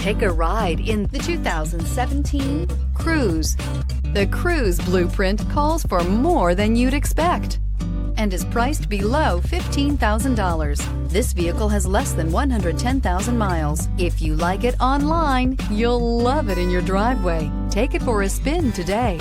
Take a ride in the 2017 Cruze. The Cruze blueprint calls for more than you'd expect and is priced below $15,000. This vehicle has less than 110,000 miles. If you like it online, you'll love it in your driveway. Take it for a spin today.